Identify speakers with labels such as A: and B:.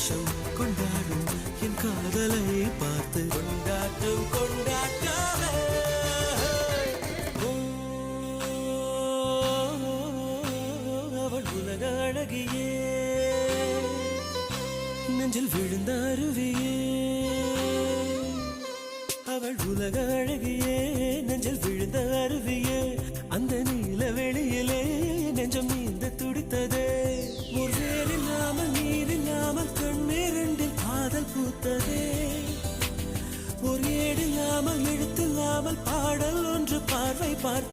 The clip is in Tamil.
A: சந்தோஷம் கொண்டாடும் என் காதலை பார்த்து கொண்டாட்டம் கொண்டாட்டமே. அவள் உலக அழகியே, நெஞ்சில் விழுந்த அருவியே. அவள் உலக அழகியே, நெஞ்சில் விழுந்த அருவியே. அந்த நீல வெளியிலே நெஞ்சம் நீந்த துடித்ததே. ஒரு வேலில்லாமல் நீரில்லாமல் கண்ணீரில் காதல் பூத்ததே. ஒரு ஏடில்லாமல் எழுத்தில்லாமல் பாடல் ஒன்று பார்வை பார்த்து